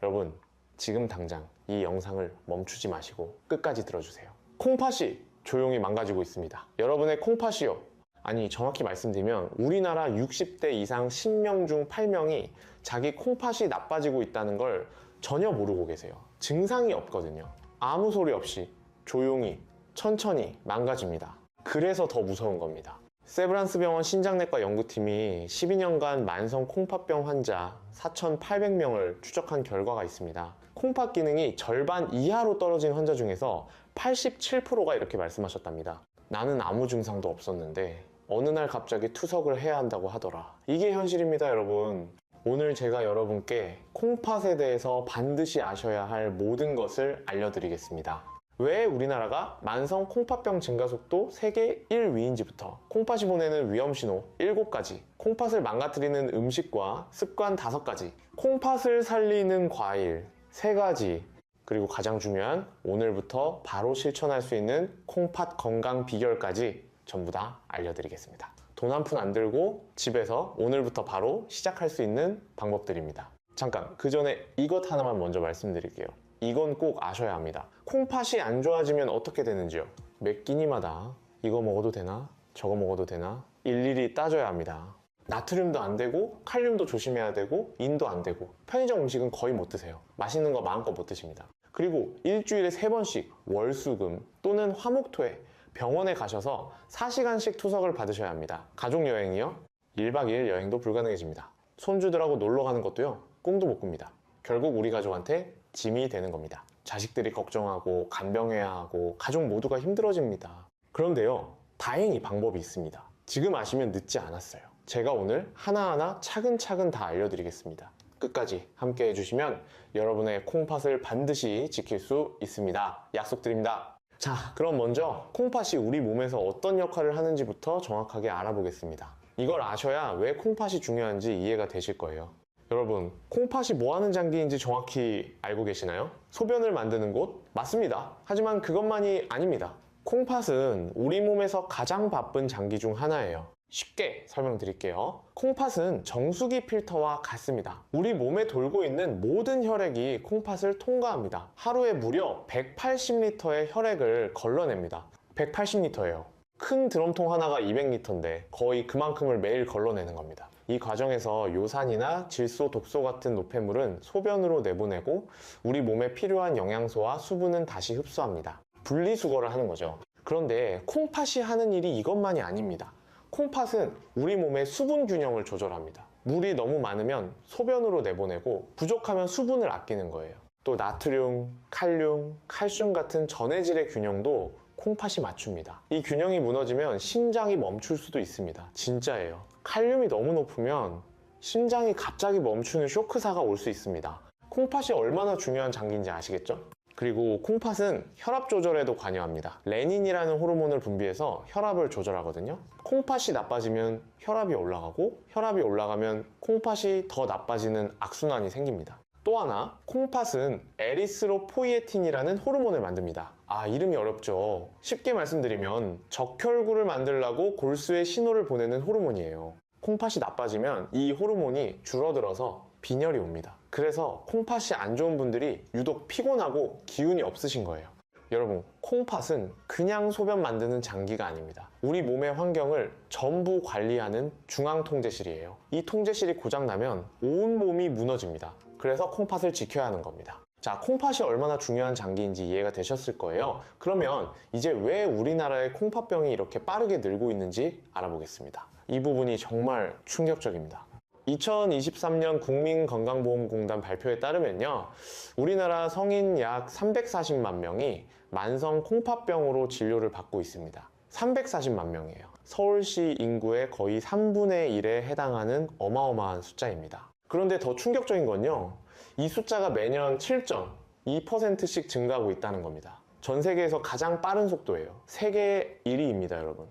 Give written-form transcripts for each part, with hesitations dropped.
여러분, 지금 당장 이 영상을 멈추지 마시고 끝까지 들어주세요. 콩팥이 조용히 망가지고 있습니다. 여러분의 콩팥이요. 아니, 정확히 말씀드리면 우리나라 60대 이상 10명 중 8명이 자기 콩팥이 나빠지고 있다는 걸 전혀 모르고 계세요. 증상이 없거든요. 아무 소리 없이 조용히 천천히 망가집니다. 그래서 더 무서운 겁니다. 세브란스 병원 신장내과 연구팀이 12년간 만성 콩팥병 환자 4,800명을 추적한 결과가 있습니다. 콩팥 기능이 절반 이하로 떨어진 환자 중에서 87%가 이렇게 말씀하셨답니다. 나는 아무 증상도 없었는데 어느 날 갑자기 투석을 해야 한다고 하더라. 이게 현실입니다, 여러분. 오늘 제가 여러분께 콩팥에 대해서 반드시 아셔야 할 모든 것을 알려드리겠습니다. 왜 우리나라가 만성 콩팥병 증가 속도 세계 1위인지부터 콩팥이 보내는 위험신호 7가지, 콩팥을 망가뜨리는 음식과 습관 5가지, 콩팥을 살리는 과일 3가지, 그리고 가장 중요한 오늘부터 바로 실천할 수 있는 콩팥 건강 비결까지 전부 다 알려드리겠습니다. 돈 한 푼 안 들고 집에서 오늘부터 바로 시작할 수 있는 방법들입니다. 잠깐, 그 전에 이것 하나만 먼저 말씀드릴게요. 이건 꼭 아셔야 합니다. 콩팥이 안 좋아지면 어떻게 되는지요? 매 끼니마다 이거 먹어도 되나? 저거 먹어도 되나? 일일이 따져야 합니다. 나트륨도 안 되고 칼륨도 조심해야 되고 인도 안 되고 편의점 음식은 거의 못 드세요. 맛있는 거 마음껏 못 드십니다. 그리고 일주일에 3번씩 월수금 또는 화목토에 병원에 가셔서 4시간씩 투석을 받으셔야 합니다. 가족여행이요? 1박 2일 여행도 불가능해집니다. 손주들하고 놀러 가는 것도요, 꿈도 못 꿉니다. 결국 우리 가족한테 짐이 되는 겁니다. 자식들이 걱정하고 간병해야 하고 가족 모두가 힘들어집니다. 그런데요, 다행히 방법이 있습니다. 지금 아시면 늦지 않았어요. 제가 오늘 하나하나 차근차근 다 알려드리겠습니다. 끝까지 함께 해주시면 여러분의 콩팥을 반드시 지킬 수 있습니다. 약속드립니다. 자, 그럼 먼저 콩팥이 우리 몸에서 어떤 역할을 하는지부터 정확하게 알아보겠습니다. 이걸 아셔야 왜 콩팥이 중요한지 이해가 되실 거예요. 여러분, 콩팥이 뭐 하는 장기인지 정확히 알고 계시나요? 소변을 만드는 곳? 맞습니다. 하지만 그것만이 아닙니다. 콩팥은 우리 몸에서 가장 바쁜 장기 중 하나예요. 쉽게 설명드릴게요. 콩팥은 정수기 필터와 같습니다. 우리 몸에 돌고 있는 모든 혈액이 콩팥을 통과합니다. 하루에 무려 180리터의 혈액을 걸러냅니다. 180리터예요. 큰 드럼통 하나가 200리터인데 거의 그만큼을 매일 걸러내는 겁니다. 이 과정에서 요산이나 질소, 독소 같은 노폐물은 소변으로 내보내고 우리 몸에 필요한 영양소와 수분은 다시 흡수합니다. 분리수거를 하는 거죠. 그런데 콩팥이 하는 일이 이것만이 아닙니다. 콩팥은 우리 몸의 수분 균형을 조절합니다. 물이 너무 많으면 소변으로 내보내고 부족하면 수분을 아끼는 거예요. 또 나트륨, 칼륨, 칼슘 같은 전해질의 균형도 콩팥이 맞춥니다. 이 균형이 무너지면 심장이 멈출 수도 있습니다. 진짜예요. 칼륨이 너무 높으면 심장이 갑자기 멈추는 쇼크사가 올 수 있습니다. 콩팥이 얼마나 중요한 장기인지 아시겠죠? 그리고 콩팥은 혈압 조절에도 관여합니다. 레닌이라는 호르몬을 분비해서 혈압을 조절하거든요. 콩팥이 나빠지면 혈압이 올라가고 혈압이 올라가면 콩팥이 더 나빠지는 악순환이 생깁니다. 또 하나, 콩팥은 에리스로포이에틴이라는 호르몬을 만듭니다. 아, 이름이 어렵죠? 쉽게 말씀드리면 적혈구를 만들려고 골수에 신호를 보내는 호르몬이에요. 콩팥이 나빠지면 이 호르몬이 줄어들어서 빈혈이 옵니다. 그래서 콩팥이 안 좋은 분들이 유독 피곤하고 기운이 없으신 거예요. 여러분, 콩팥은 그냥 소변 만드는 장기가 아닙니다. 우리 몸의 환경을 전부 관리하는 중앙통제실이에요. 이 통제실이 고장나면 온 몸이 무너집니다. 그래서 콩팥을 지켜야 하는 겁니다. 자, 콩팥이 얼마나 중요한 장기인지 이해가 되셨을 거예요. 그러면 이제 왜 우리나라의 콩팥병이 이렇게 빠르게 늘고 있는지 알아보겠습니다. 이 부분이 정말 충격적입니다. 2023년 국민건강보험공단 발표에 따르면요, 우리나라 성인 약 340만 명이 만성 콩팥병으로 진료를 받고 있습니다. 340만 명이에요. 서울시 인구의 거의 3분의 1에 해당하는 어마어마한 숫자입니다. 그런데 더 충격적인 건요, 이 숫자가 매년 7.2%씩 증가하고 있다는 겁니다. 전 세계에서 가장 빠른 속도예요. 세계 1위입니다, 여러분.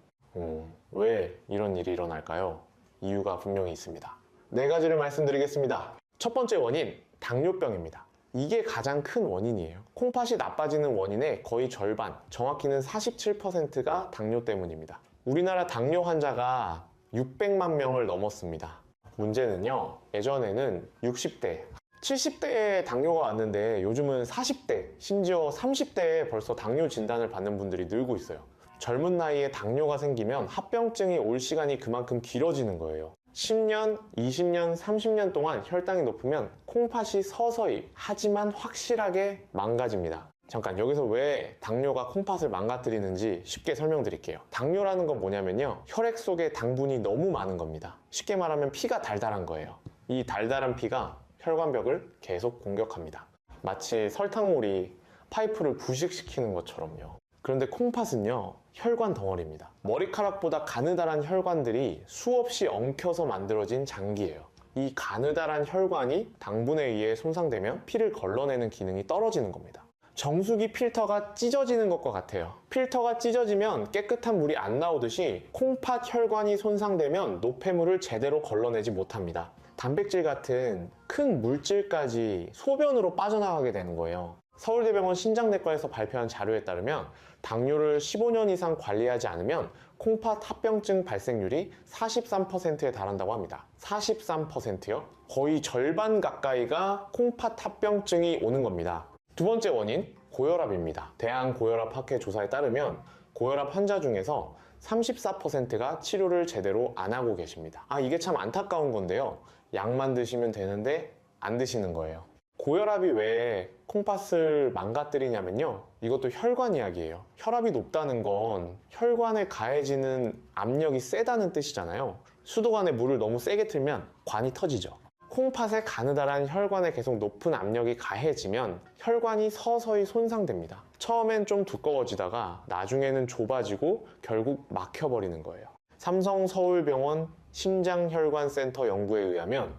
왜 이런 일이 일어날까요? 이유가 분명히 있습니다. 4가지를 말씀드리겠습니다. 첫 번째 원인, 당뇨병입니다. 이게 가장 큰 원인이에요. 콩팥이 나빠지는 원인의 거의 절반, 정확히는 47%가 당뇨 때문입니다. 우리나라 당뇨 환자가 600만 명을 넘었습니다. 문제는요, 예전에는 60대, 70대에 당뇨가 왔는데 요즘은 40대, 심지어 30대에 벌써 당뇨 진단을 받는 분들이 늘고 있어요. 젊은 나이에 당뇨가 생기면 합병증이 올 시간이 그만큼 길어지는 거예요. 10년, 20년, 30년 동안 혈당이 높으면 콩팥이 서서히 하지만 확실하게 망가집니다. 잠깐 여기서 왜 당뇨가 콩팥을 망가뜨리는지 쉽게 설명드릴게요. 당뇨라는 건 뭐냐면요, 혈액 속에 당분이 너무 많은 겁니다. 쉽게 말하면 피가 달달한 거예요. 이 달달한 피가 혈관벽을 계속 공격합니다. 마치 설탕물이 파이프를 부식시키는 것처럼요. 그런데 콩팥은요, 혈관 덩어리입니다. 머리카락보다 가느다란 혈관들이 수없이 엉켜서 만들어진 장기예요. 이 가느다란 혈관이 당분에 의해 손상되면 피를 걸러내는 기능이 떨어지는 겁니다. 정수기 필터가 찢어지는 것과 같아요. 필터가 찢어지면 깨끗한 물이 안 나오듯이 콩팥 혈관이 손상되면 노폐물을 제대로 걸러내지 못합니다. 단백질 같은 큰 물질까지 소변으로 빠져나가게 되는 거예요. 서울대병원 신장내과에서 발표한 자료에 따르면 당뇨를 15년 이상 관리하지 않으면 콩팥 합병증 발생률이 43%에 달한다고 합니다. 43%요? 거의 절반 가까이가 콩팥 합병증이 오는 겁니다. 두 번째 원인, 고혈압입니다. 대한고혈압학회 조사에 따르면 고혈압 환자 중에서 34%가 치료를 제대로 안 하고 계십니다. 이게 참 안타까운 건데요. 약만 드시면 되는데 안 드시는 거예요. 고혈압이 왜 콩팥을 망가뜨리냐면요, 이것도 혈관 이야기예요. 혈압이 높다는 건 혈관에 가해지는 압력이 세다는 뜻이잖아요. 수도관에 물을 너무 세게 틀면 관이 터지죠. 콩팥의 가느다란 혈관에 계속 높은 압력이 가해지면 혈관이 서서히 손상됩니다. 처음엔 좀 두꺼워지다가 나중에는 좁아지고 결국 막혀버리는 거예요. 삼성서울병원 심장혈관센터 연구에 의하면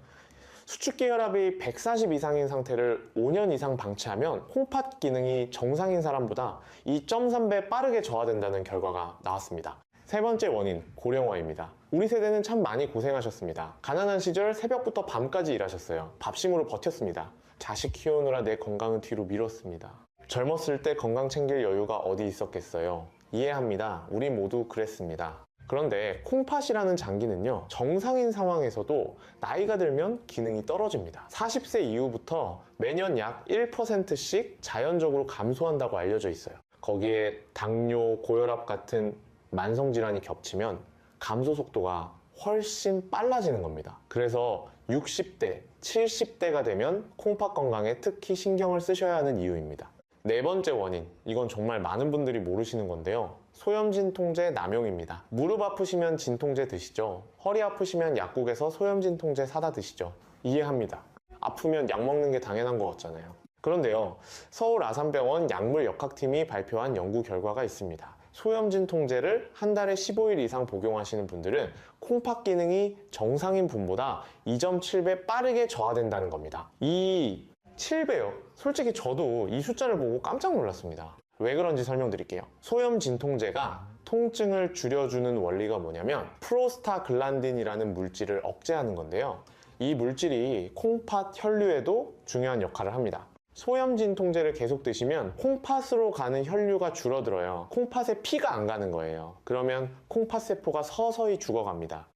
수축기 혈압이 140 이상인 상태를 5년 이상 방치하면 콩팥 기능이 정상인 사람보다 2.3배 빠르게 저하된다는 결과가 나왔습니다. 세 번째 원인, 고령화입니다. 우리 세대는 참 많이 고생하셨습니다. 가난한 시절 새벽부터 밤까지 일하셨어요. 밥심으로 버텼습니다. 자식 키우느라 내 건강은 뒤로 미뤘습니다. 젊었을 때 건강 챙길 여유가 어디 있었겠어요. 이해합니다. 우리 모두 그랬습니다. 그런데 콩팥이라는 장기는요, 정상인 상황에서도 나이가 들면 기능이 떨어집니다. 40세 이후부터 매년 약 1%씩 자연적으로 감소한다고 알려져 있어요. 거기에 당뇨, 고혈압 같은 만성질환이 겹치면 감소 속도가 훨씬 빨라지는 겁니다. 그래서 60대, 70대가 되면 콩팥 건강에 특히 신경을 쓰셔야 하는 이유입니다. 네 번째 원인, 이건 정말 많은 분들이 모르시는 건데요. 소염진통제 남용입니다. 무릎 아프시면 진통제 드시죠. 허리 아프시면 약국에서 소염진통제 사다 드시죠. 이해합니다. 아프면 약 먹는 게 당연한 것 같잖아요. 그런데요, 서울 아산병원 약물역학팀이 발표한 연구 결과가 있습니다. 소염진통제를 한 달에 15일 이상 복용하시는 분들은 콩팥 기능이 정상인 분보다 2.7배 빠르게 저하된다는 겁니다. 이 7배요. 솔직히 저도 이 숫자를 보고 깜짝 놀랐습니다. 왜 그런지 설명드릴게요. 소염진통제가 통증을 줄여주는 원리가 뭐냐면 프로스타글란딘이라는 물질을 억제하는 건데요. 이 물질이 콩팥 혈류에도 중요한 역할을 합니다. 소염진통제를 계속 드시면 콩팥으로 가는 혈류가 줄어들어요. 콩팥에 피가 안 가는 거예요. 그러면 콩팥세포가 서서히 죽어갑니다.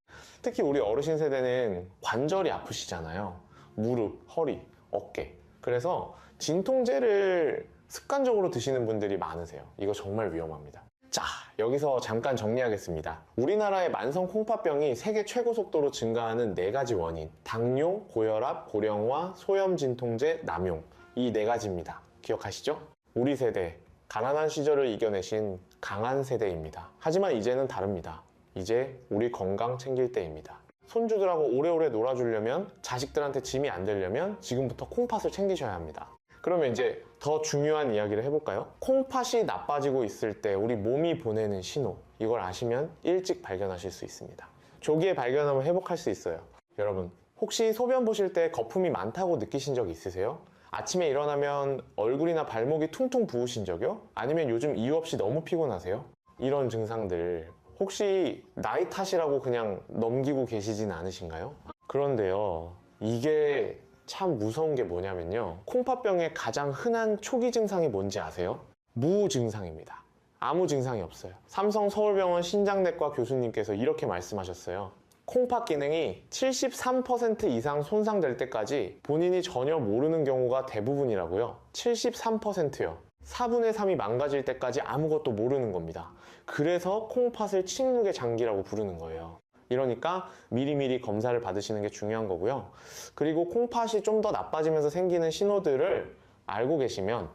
특히 우리 어르신 세대는 관절이 아프시잖아요. 무릎, 허리, 어깨. 그래서 진통제를 습관적으로 드시는 분들이 많으세요. 이거 정말 위험합니다. 자, 여기서 잠깐 정리하겠습니다. 우리나라의 만성 콩팥병이 세계 최고 속도로 증가하는 4가지 원인, 당뇨, 고혈압, 고령화, 소염진통제, 남용, 이 4가지입니다. 기억하시죠? 우리 세대, 가난한 시절을 이겨내신 강한 세대입니다. 하지만 이제는 다릅니다. 이제 우리 건강 챙길 때입니다. 손주들하고 오래오래 놀아주려면, 자식들한테 짐이 안 되려면 지금부터 콩팥을 챙기셔야 합니다. 그러면 이제 더 중요한 이야기를 해볼까요? 콩팥이 나빠지고 있을 때 우리 몸이 보내는 신호, 이걸 아시면 일찍 발견하실 수 있습니다. 조기에 발견하면 회복할 수 있어요. 여러분, 혹시 소변 보실 때 거품이 많다고 느끼신 적 있으세요? 아침에 일어나면 얼굴이나 발목이 퉁퉁 부으신 적이요? 아니면 요즘 이유 없이 너무 피곤하세요? 이런 증상들 혹시 나이 탓이라고 그냥 넘기고 계시진 않으신가요? 그런데요, 이게 참 무서운 게 뭐냐면요, 콩팥병의 가장 흔한 초기 증상이 뭔지 아세요? 무증상입니다. 아무 증상이 없어요. 삼성서울병원 신장내과 교수님께서 이렇게 말씀하셨어요. 콩팥 기능이 73% 이상 손상될 때까지 본인이 전혀 모르는 경우가 대부분이라고요. 73%요. 4분의 3이 망가질 때까지 아무것도 모르는 겁니다. 그래서 콩팥을 침묵의 장기라고 부르는 거예요. 이러니까 미리미리 검사를 받으시는 게 중요한 거고요. 그리고 콩팥이 좀 더 나빠지면서 생기는 신호들을 알고 계시면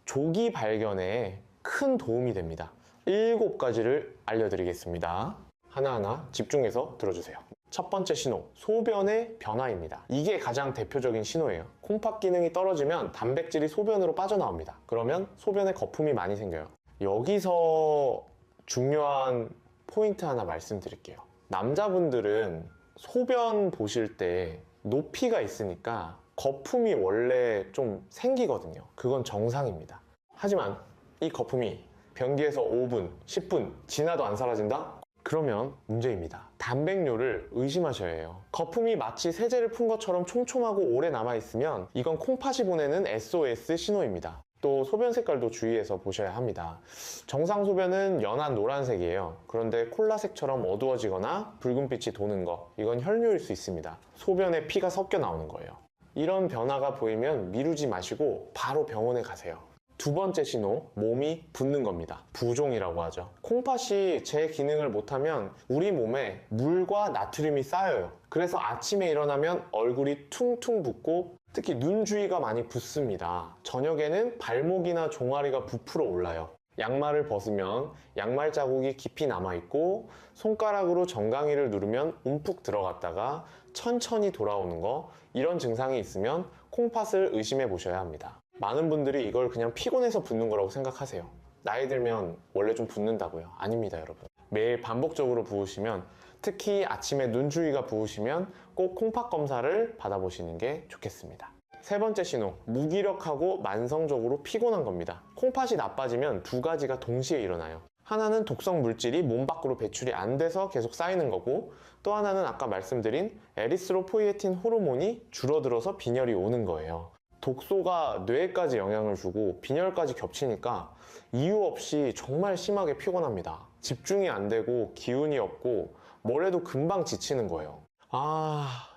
조기 발견에 큰 도움이 됩니다. 7가지를 알려드리겠습니다. 하나하나 집중해서 들어주세요. 첫 번째 신호, 소변의 변화입니다. 이게 가장 대표적인 신호예요. 콩팥 기능이 떨어지면 단백질이 소변으로 빠져나옵니다. 그러면 소변에 거품이 많이 생겨요. 여기서 중요한 포인트 하나 말씀드릴게요. 남자분들은 소변 보실 때 높이가 있으니까 거품이 원래 좀 생기거든요. 그건 정상입니다. 하지만 이 거품이 변기에서 5분, 10분 지나도 안 사라진다? 그러면 문제입니다. 단백뇨를 의심하셔야 해요. 거품이 마치 세제를 푼 것처럼 촘촘하고 오래 남아있으면 이건 콩팥이 보내는 SOS 신호입니다. 또 소변 색깔도 주의해서 보셔야 합니다. 정상 소변은 연한 노란색이에요. 그런데 콜라색처럼 어두워지거나 붉은빛이 도는 거, 이건 혈뇨일 수 있습니다. 소변에 피가 섞여 나오는 거예요. 이런 변화가 보이면 미루지 마시고 바로 병원에 가세요. 두 번째 신호, 몸이 붓는 겁니다. 부종이라고 하죠. 콩팥이 제 기능을 못하면 우리 몸에 물과 나트륨이 쌓여요. 그래서 아침에 일어나면 얼굴이 퉁퉁 붓고 특히 눈 주위가 많이 붓습니다. 저녁에는 발목이나 종아리가 부풀어 올라요. 양말을 벗으면 양말 자국이 깊이 남아있고 손가락으로 정강이를 누르면 움푹 들어갔다가 천천히 돌아오는 거, 이런 증상이 있으면 콩팥을 의심해 보셔야 합니다. 많은 분들이 이걸 그냥 피곤해서 붓는 거라고 생각하세요. 나이 들면 원래 좀 붓는다고요. 아닙니다, 여러분. 매일 반복적으로 부으시면, 특히 아침에 눈 주위가 부으시면 꼭 콩팥 검사를 받아보시는 게 좋겠습니다. 세 번째 신호, 무기력하고 만성적으로 피곤한 겁니다. 콩팥이 나빠지면 2가지가 동시에 일어나요. 하나는 독성 물질이 몸 밖으로 배출이 안 돼서 계속 쌓이는 거고, 또 하나는 아까 말씀드린 에리스로포이에틴 호르몬이 줄어들어서 빈혈이 오는 거예요. 독소가 뇌에까지 영향을 주고 빈혈까지 겹치니까 이유 없이 정말 심하게 피곤합니다. 집중이 안 되고 기운이 없고 뭘 해도 금방 지치는 거예요.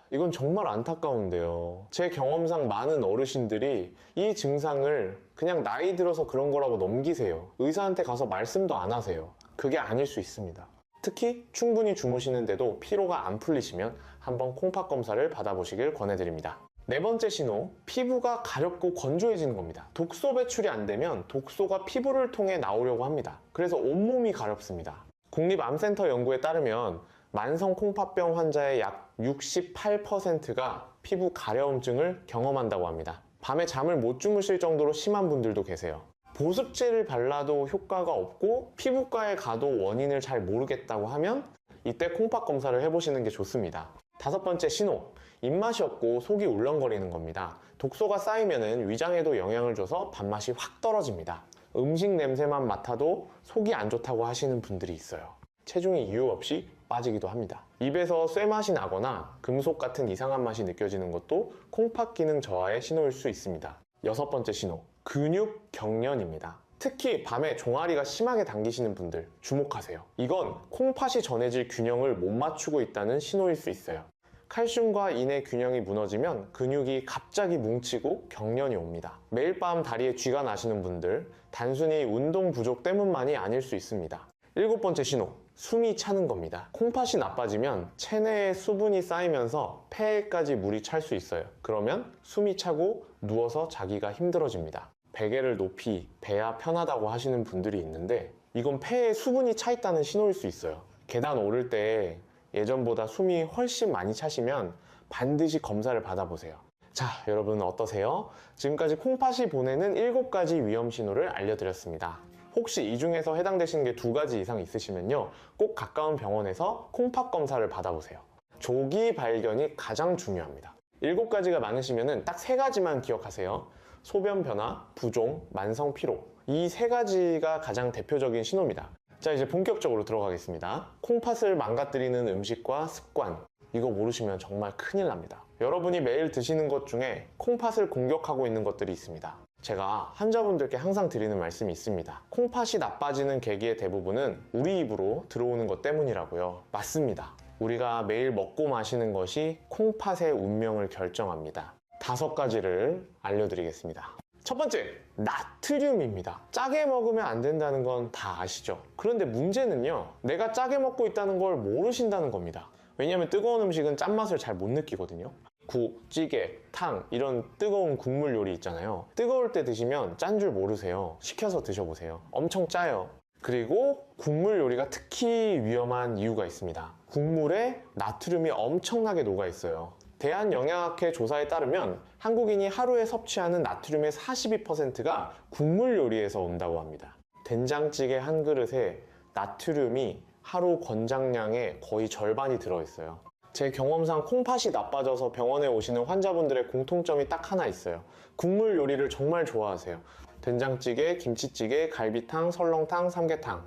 이건 정말 안타까운데요. 제 경험상 많은 어르신들이 이 증상을 그냥 나이 들어서 그런 거라고 넘기세요. 의사한테 가서 말씀도 안 하세요. 그게 아닐 수 있습니다. 특히 충분히 주무시는데도 피로가 안 풀리시면 한번 콩팥 검사를 받아보시길 권해드립니다. 네 번째 신호, 피부가 가렵고 건조해지는 겁니다. 독소 배출이 안 되면 독소가 피부를 통해 나오려고 합니다. 그래서 온몸이 가렵습니다. 국립암센터 연구에 따르면 만성 콩팥병 환자의 약 68%가 피부 가려움증을 경험한다고 합니다. 밤에 잠을 못 주무실 정도로 심한 분들도 계세요. 보습제를 발라도 효과가 없고 피부과에 가도 원인을 잘 모르겠다고 하면 이때 콩팥 검사를 해보시는 게 좋습니다. 다섯 번째 신호, 입맛이 없고 속이 울렁거리는 겁니다. 독소가 쌓이면 위장에도 영향을 줘서 밥맛이 확 떨어집니다. 음식 냄새만 맡아도 속이 안 좋다고 하시는 분들이 있어요. 체중이 이유 없이 빠지기도 합니다. 입에서 쇠맛이 나거나 금속 같은 이상한 맛이 느껴지는 것도 콩팥 기능 저하의 신호일 수 있습니다. 여섯 번째 신호, 근육 경련입니다. 특히 밤에 종아리가 심하게 당기시는 분들 주목하세요. 이건 콩팥이 전해질 균형을 못 맞추고 있다는 신호일 수 있어요. 칼슘과 인의 균형이 무너지면 근육이 갑자기 뭉치고 경련이 옵니다. 매일 밤 다리에 쥐가 나시는 분들, 단순히 운동 부족 때문만이 아닐 수 있습니다. 일곱 번째 신호, 숨이 차는 겁니다. 콩팥이 나빠지면 체내에 수분이 쌓이면서 폐에까지 물이 찰 수 있어요. 그러면 숨이 차고 누워서 자기가 힘들어집니다. 베개를 높이 베야 편하다고 하시는 분들이 있는데 이건 폐에 수분이 차 있다는 신호일 수 있어요. 계단 오를 때 예전보다 숨이 훨씬 많이 차시면 반드시 검사를 받아보세요. 자, 여러분 어떠세요? 지금까지 콩팥이 보내는 7가지 위험 신호를 알려드렸습니다. 혹시 이 중에서 해당되시는 게 2가지 이상 있으시면요, 꼭 가까운 병원에서 콩팥 검사를 받아보세요. 조기 발견이 가장 중요합니다. 7가지가 많으시면 딱 3가지만 기억하세요. 소변 변화, 부종, 만성 피로, 이 3가지가 가장 대표적인 신호입니다. 자, 이제 본격적으로 들어가겠습니다. 콩팥을 망가뜨리는 음식과 습관, 이거 모르시면 정말 큰일 납니다. 여러분이 매일 드시는 것 중에 콩팥을 공격하고 있는 것들이 있습니다. 제가 환자분들께 항상 드리는 말씀이 있습니다. 콩팥이 나빠지는 계기의 대부분은 우리 입으로 들어오는 것 때문이라고요. 맞습니다. 우리가 매일 먹고 마시는 것이 콩팥의 운명을 결정합니다. 5가지를 알려드리겠습니다. 첫 번째, 나트륨입니다. 짜게 먹으면 안 된다는 건 다 아시죠? 그런데 문제는요, 내가 짜게 먹고 있다는 걸 모르신다는 겁니다. 왜냐하면 뜨거운 음식은 짠맛을 잘 못 느끼거든요. 국, 찌개, 탕 이런 뜨거운 국물 요리 있잖아요. 뜨거울 때 드시면 짠 줄 모르세요. 식혀서 드셔보세요. 엄청 짜요. 그리고 국물 요리가 특히 위험한 이유가 있습니다. 국물에 나트륨이 엄청나게 녹아 있어요. 대한영양학회 조사에 따르면 한국인이 하루에 섭취하는 나트륨의 42%가 국물 요리에서 온다고 합니다. 된장찌개 한 그릇에 나트륨이 하루 권장량의 거의 절반이 들어있어요. 제 경험상 콩팥이 나빠져서 병원에 오시는 환자분들의 공통점이 딱 하나 있어요. 국물 요리를 정말 좋아하세요. 된장찌개, 김치찌개, 갈비탕, 설렁탕, 삼계탕.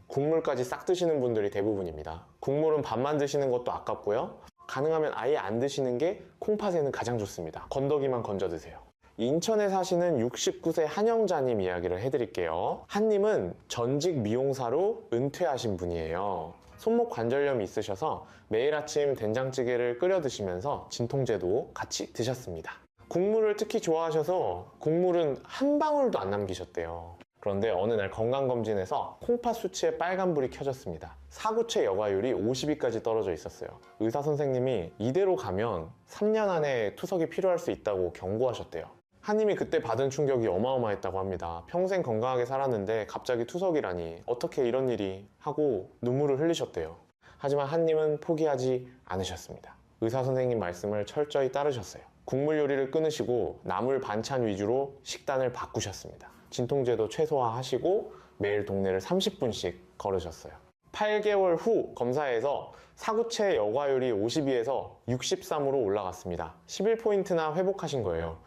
국물까지 싹 드시는 분들이 대부분입니다. 국물은 반만 드시는 것도 아깝고요. 가능하면 아예 안 드시는 게 콩팥에는 가장 좋습니다. 건더기만 건져 드세요. 인천에 사시는 69세 한영자님 이야기를 해드릴게요. 한님은 전직 미용사로 은퇴하신 분이에요. 손목 관절염이 있으셔서 매일 아침 된장찌개를 끓여 드시면서 진통제도 같이 드셨습니다. 국물을 특히 좋아하셔서 국물은 한 방울도 안 남기셨대요. 그런데 어느 날 건강검진에서 콩팥 수치에 빨간불이 켜졌습니다. 사구체 여과율이 50위까지 떨어져 있었어요. 의사 선생님이 이대로 가면 3년 안에 투석이 필요할 수 있다고 경고하셨대요. 한님이 그때 받은 충격이 어마어마했다고 합니다. 평생 건강하게 살았는데 갑자기 투석이라니 어떻게 이런 일이 하고 눈물을 흘리셨대요. 하지만 한님은 포기하지 않으셨습니다. 의사 선생님 말씀을 철저히 따르셨어요. 국물 요리를 끊으시고 나물 반찬 위주로 식단을 바꾸셨습니다. 진통제도 최소화하시고 매일 동네를 30분씩 걸으셨어요. 8개월 후 검사에서 사구체 여과율이 52에서 63으로 올라갔습니다. 11포인트나 회복하신 거예요.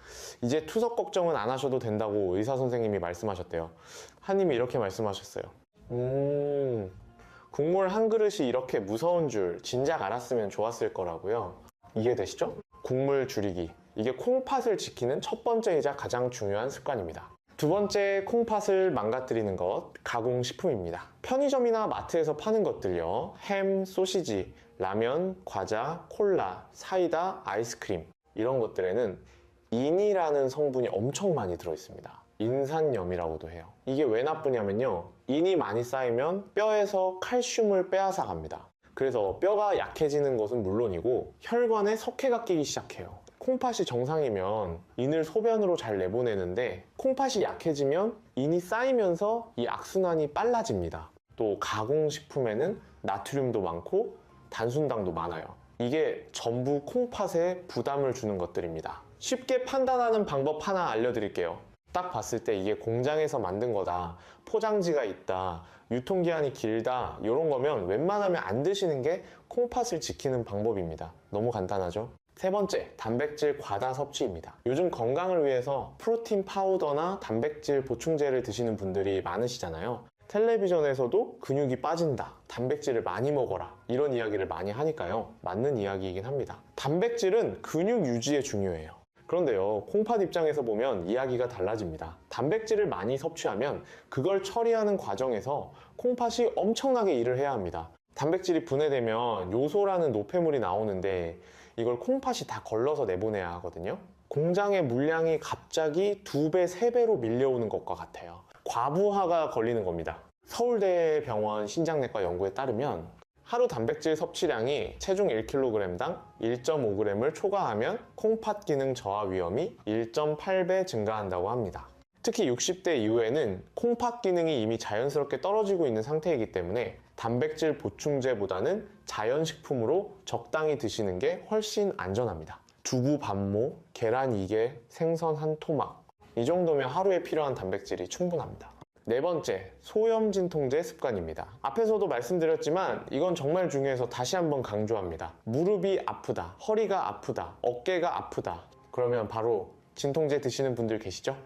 이제 투석 걱정은 안 하셔도 된다고 의사 선생님이 말씀하셨대요. 한님이 이렇게 말씀하셨어요. 국물 한 그릇이 이렇게 무서운 줄 진작 알았으면 좋았을 거라고요. 이해되시죠? 국물 줄이기. 이게 콩팥을 지키는 첫 번째이자 가장 중요한 습관입니다. 두 번째, 콩팥을 망가뜨리는 것, 가공식품입니다. 편의점이나 마트에서 파는 것들요. 햄, 소시지, 라면, 과자, 콜라, 사이다, 아이스크림 이런 것들에는 인이라는 성분이 엄청 많이 들어있습니다. 인산염이라고도 해요. 이게 왜 나쁘냐면요. 인이 많이 쌓이면 뼈에서 칼슘을 빼앗아 갑니다. 그래서 뼈가 약해지는 것은 물론이고 혈관에 석회가 끼기 시작해요. 콩팥이 정상이면 인을 소변으로 잘 내보내는데 콩팥이 약해지면 인이 쌓이면서 이 악순환이 빨라집니다. 또 가공식품에는 나트륨도 많고 단순당도 많아요. 이게 전부 콩팥에 부담을 주는 것들입니다. 쉽게 판단하는 방법 하나 알려드릴게요. 딱 봤을 때 이게 공장에서 만든 거다, 포장지가 있다, 유통기한이 길다 이런 거면 웬만하면 안 드시는 게 콩팥을 지키는 방법입니다. 너무 간단하죠? 세 번째, 단백질 과다 섭취입니다. 요즘 건강을 위해서 프로틴 파우더나 단백질 보충제를 드시는 분들이 많으시잖아요. 텔레비전에서도 근육이 빠진다, 단백질을 많이 먹어라 이런 이야기를 많이 하니까요. 맞는 이야기이긴 합니다. 단백질은 근육 유지에 중요해요. 그런데요, 콩팥 입장에서 보면 이야기가 달라집니다. 단백질을 많이 섭취하면 그걸 처리하는 과정에서 콩팥이 엄청나게 일을 해야 합니다. 단백질이 분해되면 요소라는 노폐물이 나오는데 이걸 콩팥이 다 걸러서 내보내야 하거든요. 공장의 물량이 갑자기 2배, 3배로 밀려오는 것과 같아요. 과부하가 걸리는 겁니다. 서울대병원 신장내과 연구에 따르면 하루 단백질 섭취량이 체중 1kg당 1.5g을 초과하면 콩팥 기능 저하 위험이 1.8배 증가한다고 합니다. 특히 60대 이후에는 콩팥 기능이 이미 자연스럽게 떨어지고 있는 상태이기 때문에 단백질 보충제보다는 자연식품으로 적당히 드시는 게 훨씬 안전합니다. 두부 반모, 계란 2개, 생선 한 토막 이 정도면 하루에 필요한 단백질이 충분합니다. 네 번째, 소염 진통제 습관입니다. 앞에서도 말씀드렸지만 이건 정말 중요해서 다시 한번 강조합니다. 무릎이 아프다, 허리가 아프다, 어깨가 아프다 그러면 바로 진통제 드시는 분들 계시죠?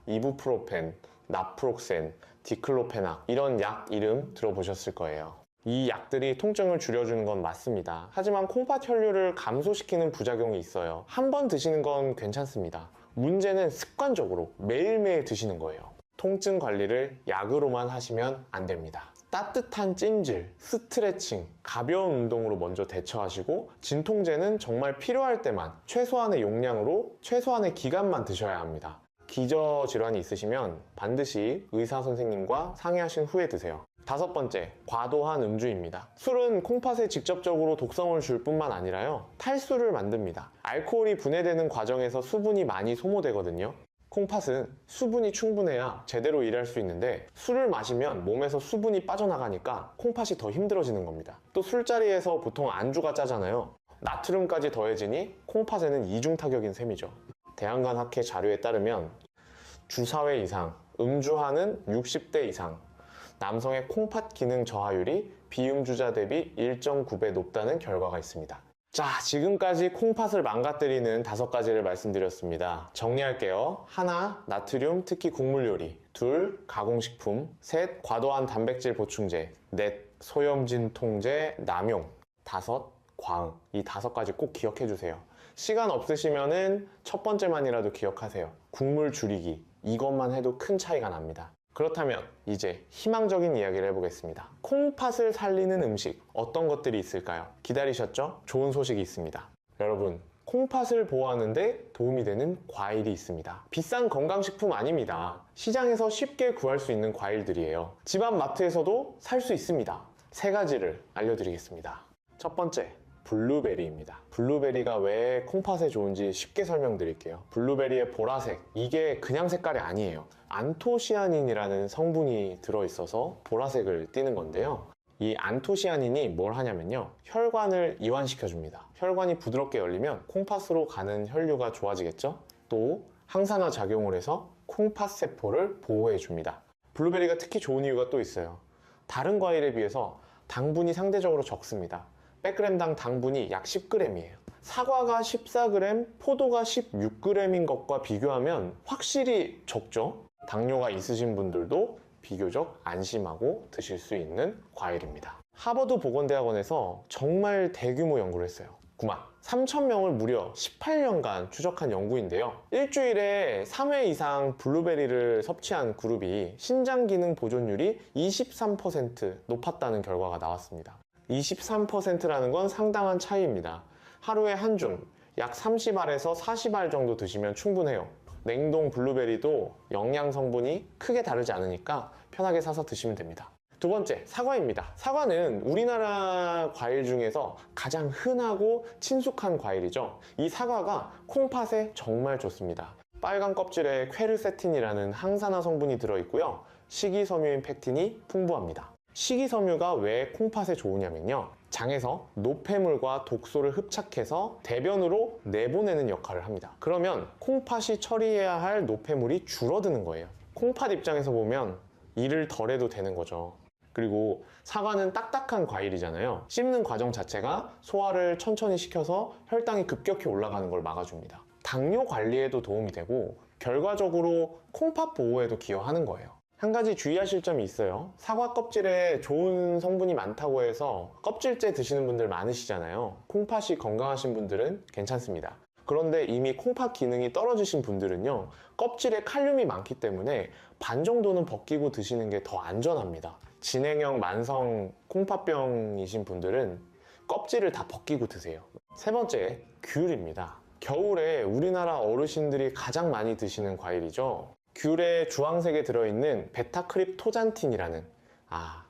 이부프로펜, 나프록센, 디클로페낙 이런 약 이름 들어보셨을 거예요. 이 약들이 통증을 줄여주는 건 맞습니다. 하지만 콩팥 혈류를 감소시키는 부작용이 있어요. 한 번 드시는 건 괜찮습니다. 문제는 습관적으로 매일매일 드시는 거예요. 통증 관리를 약으로만 하시면 안 됩니다. 따뜻한 찜질, 스트레칭, 가벼운 운동으로 먼저 대처하시고 진통제는 정말 필요할 때만 최소한의 용량으로 최소한의 기간만 드셔야 합니다. 기저질환이 있으시면 반드시 의사 선생님과 상의하신 후에 드세요. 5번째, 과도한 음주입니다. 술은 콩팥에 직접적으로 독성을 줄 뿐만 아니라요, 탈수를 만듭니다. 알코올이 분해되는 과정에서 수분이 많이 소모되거든요. 콩팥은 수분이 충분해야 제대로 일할 수 있는데 술을 마시면 몸에서 수분이 빠져나가니까 콩팥이 더 힘들어지는 겁니다. 또 술자리에서 보통 안주가 짜잖아요. 나트륨까지 더해지니 콩팥에는 이중 타격인 셈이죠. 대한간학회 자료에 따르면 주 4회 이상 음주하는 60대 이상 남성의 콩팥 기능 저하율이 비음주자 대비 1.9배 높다는 결과가 있습니다. 자, 지금까지 콩팥을 망가뜨리는 5가지를 말씀드렸습니다. 정리할게요. 1. 나트륨, 특히 국물 요리. 2. 가공식품. 3. 과도한 단백질 보충제. 4. 소염진 통제 남용. 5. 과응. 이 5가지 꼭 기억해 주세요. 시간 없으시면은 첫 번째만이라도 기억하세요. 국물 줄이기. 이것만 해도 큰 차이가 납니다. 그렇다면 이제 희망적인 이야기를 해보겠습니다. 콩팥을 살리는 음식 어떤 것들이 있을까요? 기다리셨죠? 좋은 소식이 있습니다. 여러분, 콩팥을 보호하는 데 도움이 되는 과일이 있습니다. 비싼 건강식품 아닙니다. 시장에서 쉽게 구할 수 있는 과일들이에요. 집안 마트에서도 살 수 있습니다. 3가지를 알려드리겠습니다. 첫 번째, 블루베리입니다. 블루베리가 왜 콩팥에 좋은지 쉽게 설명드릴게요. 블루베리의 보라색, 이게 그냥 색깔이 아니에요. 안토시아닌이라는 성분이 들어있어서 보라색을 띠는 건데요. 이 안토시아닌이 뭘 하냐면요, 혈관을 이완시켜줍니다. 혈관이 부드럽게 열리면 콩팥으로 가는 혈류가 좋아지겠죠? 또 항산화 작용을 해서 콩팥 세포를 보호해줍니다. 블루베리가 특히 좋은 이유가 또 있어요. 다른 과일에 비해서 당분이 상대적으로 적습니다. 100g당 당분이 약 10g이에요. 사과가 14g, 포도가 16g인 것과 비교하면 확실히 적죠? 당뇨가 있으신 분들도 비교적 안심하고 드실 수 있는 과일입니다. 하버드 보건대학원에서 정말 대규모 연구를 했어요. 3,000명을 무려 18년간 추적한 연구인데요. 일주일에 3회 이상 블루베리를 섭취한 그룹이 신장 기능 보존율이 23% 높았다는 결과가 나왔습니다. 23%라는 건 상당한 차이입니다. 하루에 한 줌, 약 30알에서 40알 정도 드시면 충분해요. 냉동 블루베리도 영양 성분이 크게 다르지 않으니까 편하게 사서 드시면 됩니다. 2번째, 사과입니다. 사과는 우리나라 과일 중에서 가장 흔하고 친숙한 과일이죠. 이 사과가 콩팥에 정말 좋습니다. 빨간 껍질에 퀘르세틴이라는 항산화 성분이 들어있고요. 식이섬유인 팩틴이 풍부합니다. 식이섬유가 왜 콩팥에 좋으냐면요, 장에서 노폐물과 독소를 흡착해서 대변으로 내보내는 역할을 합니다. 그러면 콩팥이 처리해야 할 노폐물이 줄어드는 거예요. 콩팥 입장에서 보면 일을 덜 해도 되는 거죠. 그리고 사과는 딱딱한 과일이잖아요. 씹는 과정 자체가 소화를 천천히 시켜서 혈당이 급격히 올라가는 걸 막아줍니다. 당뇨 관리에도 도움이 되고 결과적으로 콩팥 보호에도 기여하는 거예요. 한 가지 주의하실 점이 있어요. 사과 껍질에 좋은 성분이 많다고 해서 껍질째 드시는 분들 많으시잖아요. 콩팥이 건강하신 분들은 괜찮습니다. 그런데 이미 콩팥 기능이 떨어지신 분들은요, 껍질에 칼륨이 많기 때문에 반 정도는 벗기고 드시는 게 더 안전합니다. 진행형 만성 콩팥병이신 분들은 껍질을 다 벗기고 드세요. 3번째, 귤입니다. 겨울에 우리나라 어르신들이 가장 많이 드시는 과일이죠. 귤의 주황색에 들어있는 베타크립토잔틴이라는,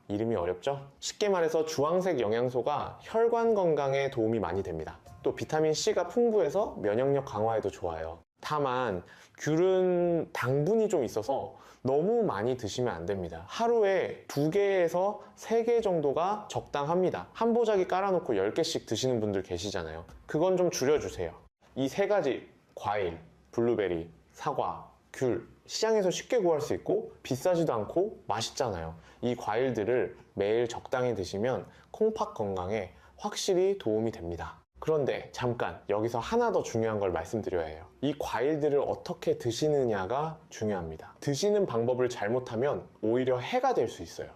이름이 어렵죠? 쉽게 말해서 주황색 영양소가 혈관 건강에 도움이 많이 됩니다. 또 비타민C가 풍부해서 면역력 강화에도 좋아요. 다만 귤은 당분이 좀 있어서 너무 많이 드시면 안 됩니다. 하루에 2개에서 3개 정도가 적당합니다. 한 보자기 깔아놓고 10개씩 드시는 분들 계시잖아요. 그건 좀 줄여주세요. 이 3가지 과일, 블루베리, 사과, 귤, 시장에서 쉽게 구할 수 있고 비싸지도 않고 맛있잖아요. 이 과일들을 매일 적당히 드시면 콩팥 건강에 확실히 도움이 됩니다. 그런데 잠깐 여기서 하나 더 중요한 걸 말씀드려야 해요. 이 과일들을 어떻게 드시느냐가 중요합니다. 드시는 방법을 잘못하면 오히려 해가 될 수 있어요.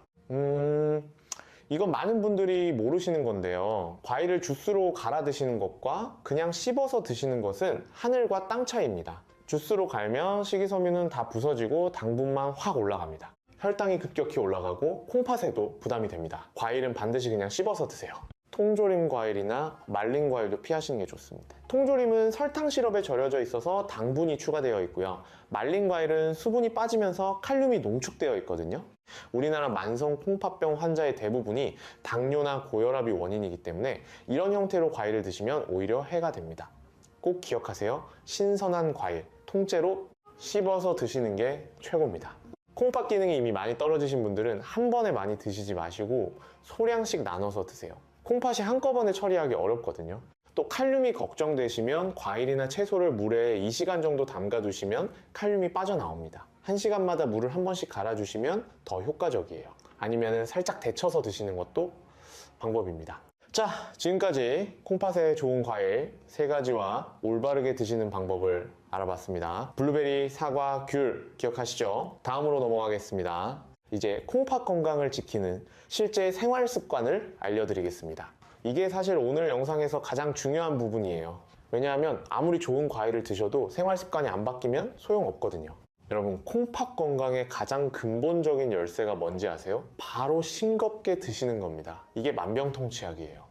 이건 많은 분들이 모르시는 건데요. 과일을 주스로 갈아 드시는 것과 그냥 씹어서 드시는 것은 하늘과 땅 차이입니다. 주스로 갈면 식이섬유는 다 부서지고 당분만 확 올라갑니다. 혈당이 급격히 올라가고 콩팥에도 부담이 됩니다. 과일은 반드시 그냥 씹어서 드세요. 통조림 과일이나 말린 과일도 피하시는 게 좋습니다. 통조림은 설탕 시럽에 절여져 있어서 당분이 추가되어 있고요. 말린 과일은 수분이 빠지면서 칼륨이 농축되어 있거든요. 우리나라 만성 콩팥병 환자의 대부분이 당뇨나 고혈압이 원인이기 때문에 이런 형태로 과일을 드시면 오히려 해가 됩니다. 꼭 기억하세요. 신선한 과일, 통째로 씹어서 드시는 게 최고입니다. 콩팥 기능이 이미 많이 떨어지신 분들은 한 번에 많이 드시지 마시고 소량씩 나눠서 드세요. 콩팥이 한꺼번에 처리하기 어렵거든요. 또 칼륨이 걱정되시면 과일이나 채소를 물에 2시간 정도 담가 두시면 칼륨이 빠져나옵니다. 1시간마다 물을 한 번씩 갈아주시면 더 효과적이에요. 아니면 살짝 데쳐서 드시는 것도 방법입니다. 자, 지금까지 콩팥에 좋은 과일 3가지와 올바르게 드시는 방법을 알아봤습니다. 블루베리, 사과, 귤 기억하시죠? 다음으로 넘어가겠습니다. 이제 콩팥 건강을 지키는 실제 생활 습관을 알려드리겠습니다. 이게 사실 오늘 영상에서 가장 중요한 부분이에요. 왜냐하면 아무리 좋은 과일을 드셔도 생활 습관이 안 바뀌면 소용없거든요. 여러분, 콩팥 건강의 가장 근본적인 열쇠가 뭔지 아세요? 바로 싱겁게 드시는 겁니다. 이게 만병통치약이에요.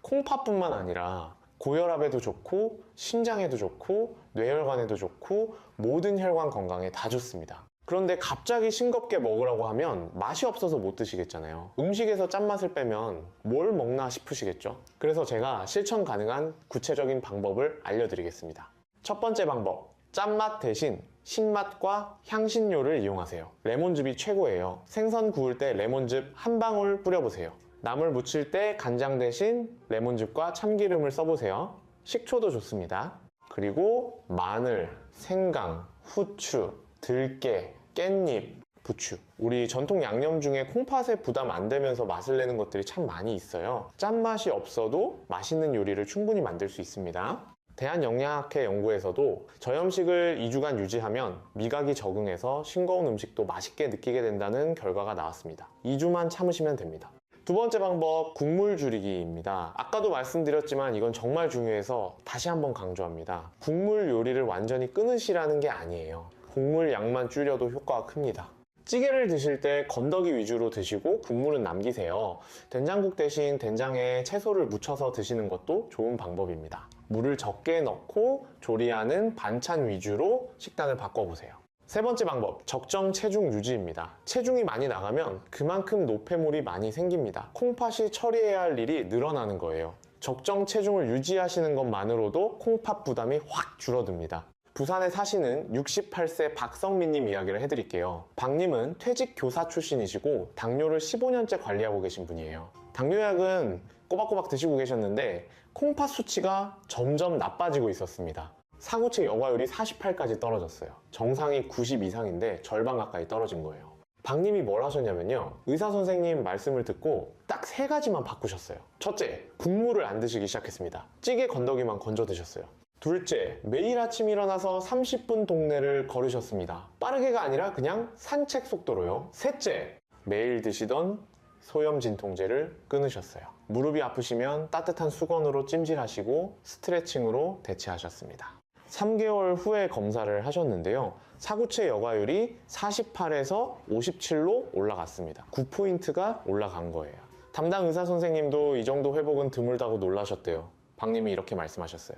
콩팥뿐만 아니라 고혈압에도 좋고 심장에도 좋고 뇌혈관에도 좋고 모든 혈관 건강에 다 좋습니다. 그런데 갑자기 싱겁게 먹으라고 하면 맛이 없어서 못 드시겠잖아요. 음식에서 짠맛을 빼면 뭘 먹나 싶으시겠죠? 그래서 제가 실천 가능한 구체적인 방법을 알려드리겠습니다. 첫 번째 방법, 짠맛 대신 신맛과 향신료를 이용하세요. 레몬즙이 최고예요. 생선 구울 때 레몬즙 한 방울 뿌려보세요. 나물 무칠 때 간장 대신 레몬즙과 참기름을 써보세요. 식초도 좋습니다. 그리고 마늘, 생강, 후추, 들깨, 깻잎, 부추. 우리 전통 양념 중에 콩팥에 부담 안 되면서 맛을 내는 것들이 참 많이 있어요. 짠맛이 없어도 맛있는 요리를 충분히 만들 수 있습니다. 대한영양학회 연구에서도 저염식을 2주간 유지하면 미각이 적응해서 싱거운 음식도 맛있게 느끼게 된다는 결과가 나왔습니다. 2주만 참으시면 됩니다. 두 번째 방법, 국물 줄이기입니다. 아까도 말씀드렸지만 이건 정말 중요해서 다시 한번 강조합니다. 국물 요리를 완전히 끊으시라는 게 아니에요. 국물 양만 줄여도 효과가 큽니다. 찌개를 드실 때 건더기 위주로 드시고 국물은 남기세요. 된장국 대신 된장에 채소를 묻혀서 드시는 것도 좋은 방법입니다. 물을 적게 넣고 조리하는 반찬 위주로 식단을 바꿔보세요. 세 번째 방법, 적정 체중 유지입니다. 체중이 많이 나가면 그만큼 노폐물이 많이 생깁니다. 콩팥이 처리해야 할 일이 늘어나는 거예요. 적정 체중을 유지하시는 것만으로도 콩팥 부담이 확 줄어듭니다. 부산에 사시는 68세 박성민님 이야기를 해드릴게요. 박님은 퇴직 교사 출신이시고 당뇨를 15년째 관리하고 계신 분이에요. 당뇨약은 꼬박꼬박 드시고 계셨는데 콩팥 수치가 점점 나빠지고 있었습니다. 사구체 여과율이 48까지 떨어졌어요. 정상이 90 이상인데 절반 가까이 떨어진 거예요. 박님이 뭘 하셨냐면요, 의사 선생님 말씀을 듣고 딱 3가지만 바꾸셨어요. 첫째, 국물을 안 드시기 시작했습니다. 찌개 건더기만 건져 드셨어요. 둘째, 매일 아침 일어나서 30분 동네를 걸으셨습니다. 빠르게가 아니라 그냥 산책 속도로요. 셋째, 매일 드시던 소염 진통제를 끊으셨어요. 무릎이 아프시면 따뜻한 수건으로 찜질하시고 스트레칭으로 대체하셨습니다. 3개월 후에 검사를 하셨는데요. 사구체 여과율이 48에서 57로 올라갔습니다. 9포인트가 올라간 거예요. 담당 의사 선생님도 이 정도 회복은 드물다고 놀라셨대요. 박님이 이렇게 말씀하셨어요.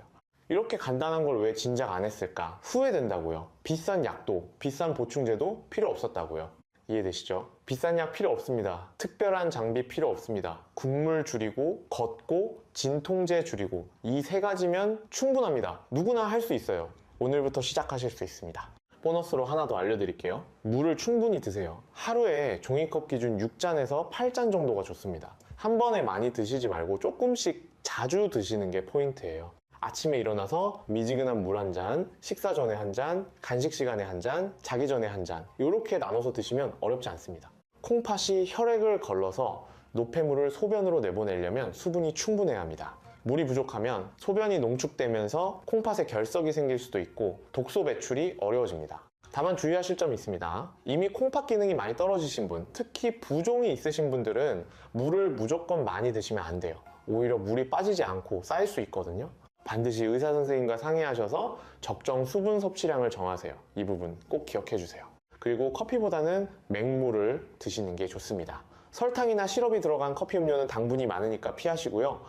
이렇게 간단한 걸 왜 진작 안 했을까? 후회된다고요. 비싼 약도, 비싼 보충제도 필요 없었다고요. 이해되시죠? 비싼 약 필요 없습니다. 특별한 장비 필요 없습니다. 국물 줄이고, 걷고, 진통제 줄이고, 이 3가지면 충분합니다. 누구나 할 수 있어요. 오늘부터 시작하실 수 있습니다. 보너스로 하나 더 알려드릴게요. 물을 충분히 드세요. 하루에 종이컵 기준 6잔에서 8잔 정도가 좋습니다. 한 번에 많이 드시지 말고 조금씩 자주 드시는 게 포인트예요. 아침에 일어나서 미지근한 물 한 잔, 식사 전에 한 잔, 간식 시간에 한 잔, 자기 전에 한 잔, 이렇게 나눠서 드시면 어렵지 않습니다. 콩팥이 혈액을 걸러서 노폐물을 소변으로 내보내려면 수분이 충분해야 합니다. 물이 부족하면 소변이 농축되면서 콩팥에 결석이 생길 수도 있고 독소 배출이 어려워집니다. 다만 주의하실 점이 있습니다. 이미 콩팥 기능이 많이 떨어지신 분, 특히 부종이 있으신 분들은 물을 무조건 많이 드시면 안 돼요. 오히려 물이 빠지지 않고 쌓일 수 있거든요. 반드시 의사 선생님과 상의하셔서 적정 수분 섭취량을 정하세요. 이 부분 꼭 기억해 주세요. 그리고 커피보다는 맹물을 드시는 게 좋습니다. 설탕이나 시럽이 들어간 커피 음료는 당분이 많으니까 피하시고요.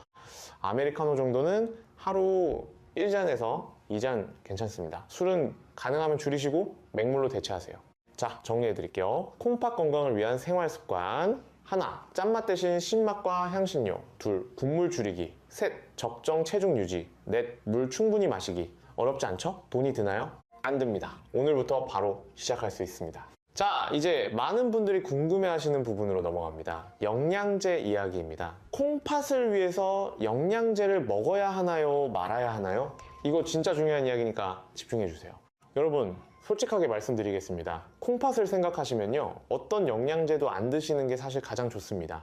아메리카노 정도는 하루 1잔에서 2잔 괜찮습니다. 술은 가능하면 줄이시고 맹물로 대체하세요. 자, 정리해 드릴게요. 콩팥 건강을 위한 생활 습관. 하나, 짠맛 대신 신맛과 향신료. 둘, 국물 줄이기. 셋, 적정 체중 유지. 넷, 물 충분히 마시기. 어렵지 않죠? 돈이 드나요? 안 듭니다. 오늘부터 바로 시작할 수 있습니다. 자, 이제 많은 분들이 궁금해하시는 부분으로 넘어갑니다. 영양제 이야기입니다. 콩팥을 위해서 영양제를 먹어야 하나요? 말아야 하나요? 이거 진짜 중요한 이야기니까 집중해 주세요. 여러분, 솔직하게 말씀드리겠습니다. 콩팥을 생각하시면요, 어떤 영양제도 안 드시는 게 사실 가장 좋습니다.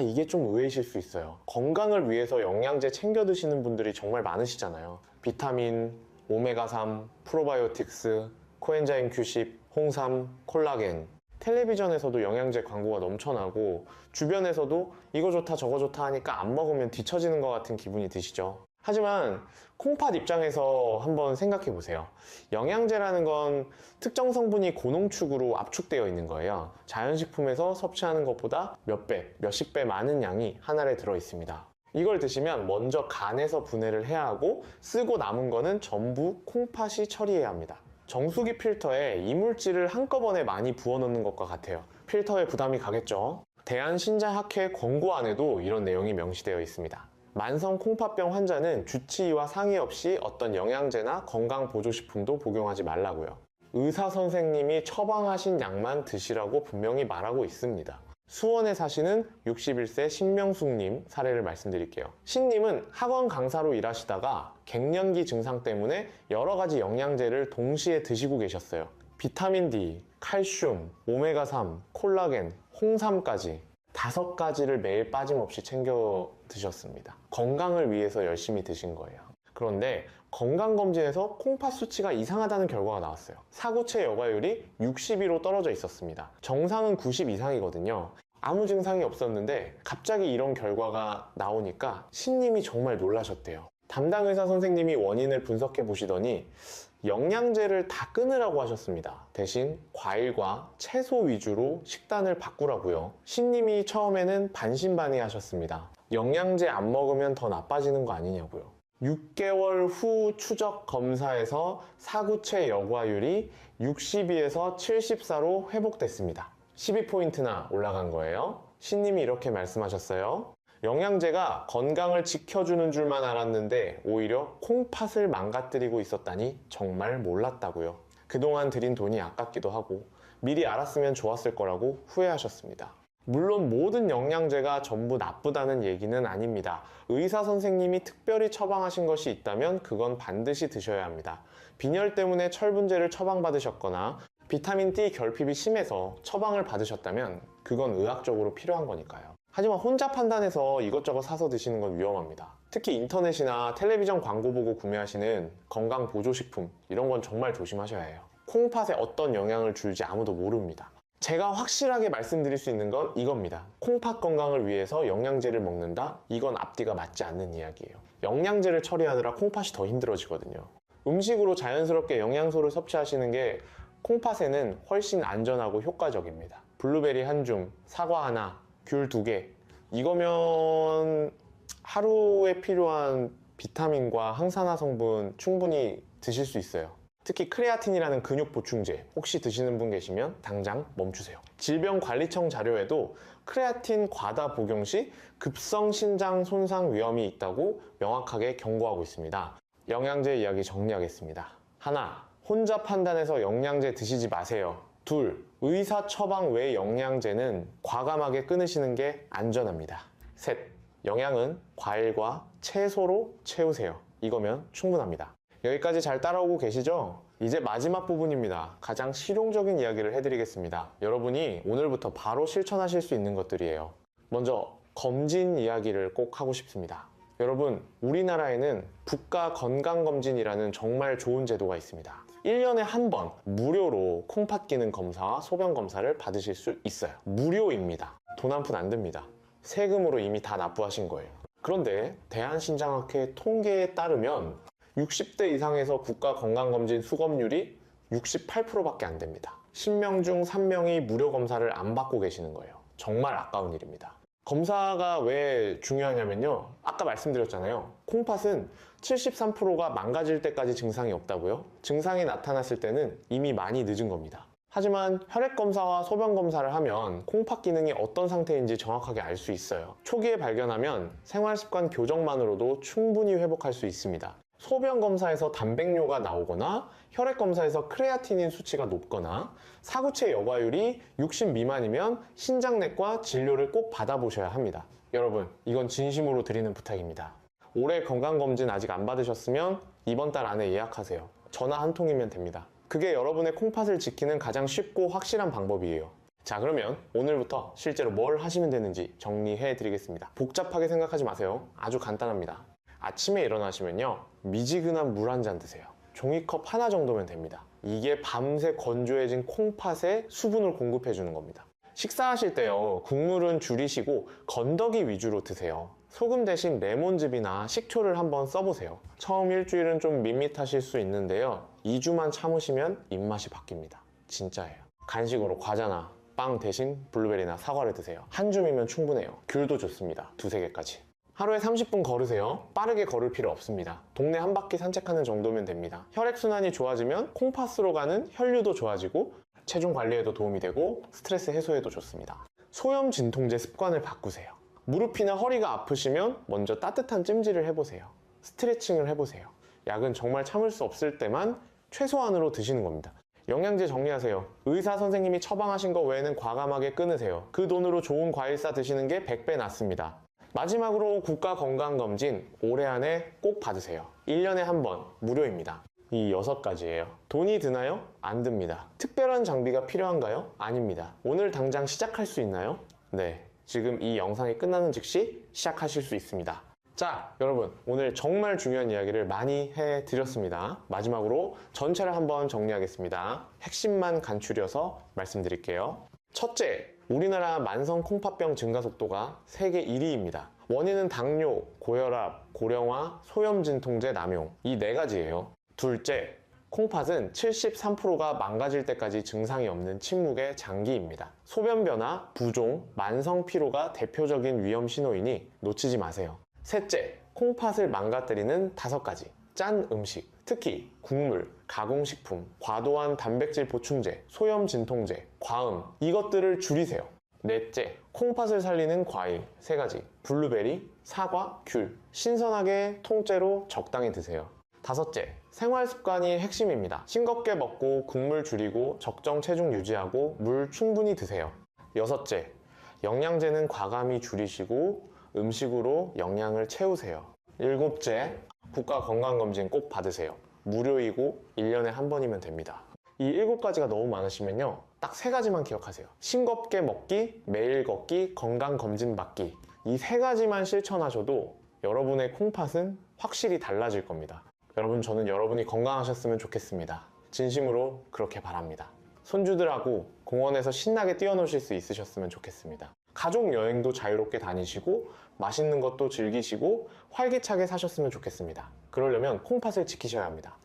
이게 좀 의외이실 수 있어요. 건강을 위해서 영양제 챙겨 드시는 분들이 정말 많으시잖아요. 비타민, 오메가3, 프로바이오틱스, 코엔자임 Q10, 홍삼, 콜라겐. 텔레비전에서도 영양제 광고가 넘쳐나고 주변에서도 이거 좋다 저거 좋다 하니까 안 먹으면 뒤처지는 것 같은 기분이 드시죠. 하지만 콩팥 입장에서 한번 생각해 보세요. 영양제라는 건 특정 성분이 고농축으로 압축되어 있는 거예요. 자연식품에서 섭취하는 것보다 몇 배, 몇십 배 많은 양이 한 알에 들어 있습니다. 이걸 드시면 먼저 간에서 분해를 해야 하고 쓰고 남은 거는 전부 콩팥이 처리해야 합니다. 정수기 필터에 이물질을 한꺼번에 많이 부어넣는 것과 같아요. 필터에 부담이 가겠죠. 대한신자학회 권고안에도 이런 내용이 명시되어 있습니다. 만성 콩팥병 환자는 주치의와 상의 없이 어떤 영양제나 건강보조식품도 복용하지 말라고요. 의사 선생님이 처방하신 약만 드시라고 분명히 말하고 있습니다. 수원에 사시는 61세 신명숙님 사례를 말씀드릴게요. 신님은 학원 강사로 일하시다가 갱년기 증상 때문에 여러 가지 영양제를 동시에 드시고 계셨어요. 비타민 D, 칼슘, 오메가3, 콜라겐, 홍삼까지 5가지를 매일 빠짐없이 챙겨 드셨습니다. 건강을 위해서 열심히 드신 거예요. 그런데 건강검진에서 콩팥 수치가 이상하다는 결과가 나왔어요. 사구체 여과율이 62로 떨어져 있었습니다. 정상은 90 이상이거든요. 아무 증상이 없었는데 갑자기 이런 결과가 나오니까 신님이 정말 놀라셨대요. 담당 의사 선생님이 원인을 분석해 보시더니 영양제를 다 끊으라고 하셨습니다. 대신 과일과 채소 위주로 식단을 바꾸라고요. 신님이 처음에는 반신반의 하셨습니다. 영양제 안 먹으면 더 나빠지는 거 아니냐고요. 6개월 후 추적 검사에서 사구체 여과율이 62에서 74로 회복됐습니다. 12포인트나 올라간 거예요. 신님이 이렇게 말씀하셨어요. 영양제가 건강을 지켜주는 줄만 알았는데 오히려 콩팥을 망가뜨리고 있었다니 정말 몰랐다고요. 그동안 들인 돈이 아깝기도 하고 미리 알았으면 좋았을 거라고 후회하셨습니다. 물론 모든 영양제가 전부 나쁘다는 얘기는 아닙니다. 의사 선생님이 특별히 처방하신 것이 있다면 그건 반드시 드셔야 합니다. 빈혈 때문에 철분제를 처방받으셨거나 비타민 D 결핍이 심해서 처방을 받으셨다면 그건 의학적으로 필요한 거니까요. 하지만 혼자 판단해서 이것저것 사서 드시는 건 위험합니다. 특히 인터넷이나 텔레비전 광고 보고 구매하시는 건강 보조식품 이런 건 정말 조심하셔야 해요. 콩팥에 어떤 영향을 줄지 아무도 모릅니다. 제가 확실하게 말씀드릴 수 있는 건 이겁니다. 콩팥 건강을 위해서 영양제를 먹는다? 이건 앞뒤가 맞지 않는 이야기예요. 영양제를 처리하느라 콩팥이 더 힘들어지거든요. 음식으로 자연스럽게 영양소를 섭취하시는 게 콩팥에는 훨씬 안전하고 효과적입니다. 블루베리 한 줌, 사과 하나, 귤 2개, 이거면 하루에 필요한 비타민과 항산화 성분 충분히 드실 수 있어요. 특히 크레아틴이라는 근육 보충제 혹시 드시는 분 계시면 당장 멈추세요. 질병관리청 자료에도 크레아틴 과다 복용 시 급성 신장 손상 위험이 있다고 명확하게 경고하고 있습니다. 영양제 이야기 정리하겠습니다. 하나, 혼자 판단해서 영양제 드시지 마세요. 둘, 의사 처방 외 영양제는 과감하게 끊으시는 게 안전합니다. 셋, 영양은 과일과 채소로 채우세요. 이거면 충분합니다. 여기까지 잘 따라오고 계시죠? 이제 마지막 부분입니다. 가장 실용적인 이야기를 해드리겠습니다. 여러분이 오늘부터 바로 실천하실 수 있는 것들이에요. 먼저 검진 이야기를 꼭 하고 싶습니다. 여러분, 우리나라에는 국가건강검진이라는 정말 좋은 제도가 있습니다. 1년에 한 번 무료로 콩팥 기능 검사와 소변 검사를 받으실 수 있어요. 무료입니다. 돈 한 푼 안 듭니다. 세금으로 이미 다 납부하신 거예요. 그런데 대한신장학회 통계에 따르면 60대 이상에서 국가건강검진 수검률이 68%밖에 안 됩니다. 10명 중 3명이 무료 검사를 안 받고 계시는 거예요. 정말 아까운 일입니다. 검사가 왜 중요하냐면요. 아까 말씀드렸잖아요. 콩팥은 73%가 망가질 때까지 증상이 없다고요? 증상이 나타났을 때는 이미 많이 늦은 겁니다. 하지만 혈액검사와 소변검사를 하면 콩팥 기능이 어떤 상태인지 정확하게 알 수 있어요. 초기에 발견하면 생활습관 교정만으로도 충분히 회복할 수 있습니다. 소변검사에서 단백뇨가 나오거나 혈액검사에서 크레아티닌 수치가 높거나 사구체 여과율이 60 미만이면 신장내과 진료를 꼭 받아보셔야 합니다. 여러분, 이건 진심으로 드리는 부탁입니다. 올해 건강검진 아직 안 받으셨으면 이번 달 안에 예약하세요. 전화 한 통이면 됩니다. 그게 여러분의 콩팥을 지키는 가장 쉽고 확실한 방법이에요. 자, 그러면 오늘부터 실제로 뭘 하시면 되는지 정리해 드리겠습니다. 복잡하게 생각하지 마세요. 아주 간단합니다. 아침에 일어나시면요, 미지근한 물 한 잔 드세요. 종이컵 하나 정도면 됩니다. 이게 밤새 건조해진 콩팥에 수분을 공급해 주는 겁니다. 식사하실 때요, 국물은 줄이시고 건더기 위주로 드세요. 소금 대신 레몬즙이나 식초를 한번 써보세요. 처음 일주일은 좀 밋밋하실 수 있는데요, 2주만 참으시면 입맛이 바뀝니다. 진짜예요. 간식으로 과자나 빵 대신 블루베리나 사과를 드세요. 한 줌이면 충분해요. 귤도 좋습니다. 2~3개까지. 하루에 30분 걸으세요. 빠르게 걸을 필요 없습니다. 동네 한 바퀴 산책하는 정도면 됩니다. 혈액순환이 좋아지면 콩팥으로 가는 혈류도 좋아지고 체중 관리에도 도움이 되고 스트레스 해소에도 좋습니다. 소염 진통제 습관을 바꾸세요. 무릎이나 허리가 아프시면 먼저 따뜻한 찜질을 해보세요. 스트레칭을 해보세요. 약은 정말 참을 수 없을 때만 최소한으로 드시는 겁니다. 영양제 정리하세요. 의사 선생님이 처방하신 거 외에는 과감하게 끊으세요. 그 돈으로 좋은 과일 싸 드시는 게 100배 낫습니다. 마지막으로 국가건강검진 올해 안에 꼭 받으세요. 1년에 한 번 무료입니다. 이 6가지예요. 돈이 드나요? 안 듭니다. 특별한 장비가 필요한가요? 아닙니다. 오늘 당장 시작할 수 있나요? 네, 지금 이 영상이 끝나는 즉시 시작하실 수 있습니다. 자, 여러분, 오늘 정말 중요한 이야기를 많이 해드렸습니다. 마지막으로 전체를 한번 정리하겠습니다. 핵심만 간추려서 말씀드릴게요. 첫째, 우리나라 만성 콩팥병 증가 속도가 세계 1위입니다. 원인은 당뇨, 고혈압, 고령화, 소염진통제 남용, 이 4가지예요. 둘째, 콩팥은 73%가 망가질 때까지 증상이 없는 침묵의 장기입니다. 소변 변화, 부종, 만성 피로가 대표적인 위험 신호이니 놓치지 마세요. 셋째, 콩팥을 망가뜨리는 5가지 짠 음식, 특히 국물, 가공식품, 과도한 단백질 보충제, 소염 진통제, 과음, 이것들을 줄이세요. 넷째, 콩팥을 살리는 과일 3가지, 블루베리, 사과, 귤, 신선하게 통째로 적당히 드세요. 다섯째, 생활 습관이 핵심입니다. 싱겁게 먹고 국물 줄이고 적정 체중 유지하고 물 충분히 드세요. 여섯째, 영양제는 과감히 줄이시고 음식으로 영양을 채우세요. 일곱째, 국가건강검진 꼭 받으세요. 무료이고 1년에 한 번이면 됩니다. 이 7가지가 너무 많으시면요, 딱 3가지만 기억하세요. 싱겁게 먹기, 매일 걷기, 건강검진 받기. 이 3가지만 실천하셔도 여러분의 콩팥은 확실히 달라질 겁니다. 여러분, 저는 여러분이 건강하셨으면 좋겠습니다. 진심으로 그렇게 바랍니다. 손주들하고 공원에서 신나게 뛰어노실 수 있으셨으면 좋겠습니다. 가족 여행도 자유롭게 다니시고 맛있는 것도 즐기시고 활기차게 사셨으면 좋겠습니다. 그러려면 콩팥을 지키셔야 합니다.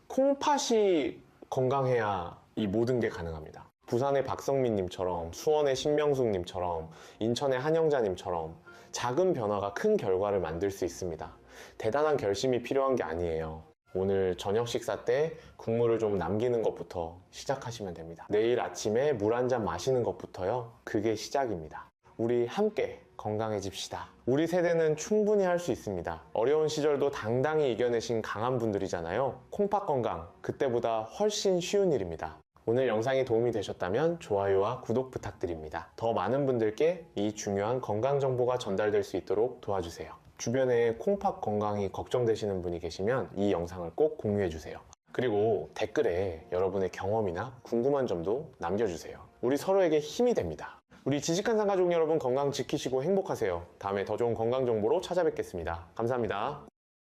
콩팥이 건강해야 이 모든 게 가능합니다. 부산의 박성민님처럼, 수원의 신명숙님처럼, 인천의 한영자님처럼 작은 변화가 큰 결과를 만들 수 있습니다. 대단한 결심이 필요한 게 아니에요. 오늘 저녁 식사 때 국물을 좀 남기는 것부터 시작하시면 됩니다. 내일 아침에 물 한 잔 마시는 것부터요, 그게 시작입니다. 우리 함께 건강해집시다. 우리 세대는 충분히 할 수 있습니다. 어려운 시절도 당당히 이겨내신 강한 분들이잖아요. 콩팥 건강, 그때보다 훨씬 쉬운 일입니다. 오늘 영상이 도움이 되셨다면 좋아요와 구독 부탁드립니다. 더 많은 분들께 이 중요한 건강 정보가 전달될 수 있도록 도와주세요. 주변에 콩팥 건강이 걱정되시는 분이 계시면 이 영상을 꼭 공유해주세요. 그리고 댓글에 여러분의 경험이나 궁금한 점도 남겨주세요. 우리 서로에게 힘이 됩니다. 우리 지식한상 가족 여러분, 건강 지키시고 행복하세요. 다음에 더 좋은 건강 정보로 찾아뵙겠습니다. 감사합니다.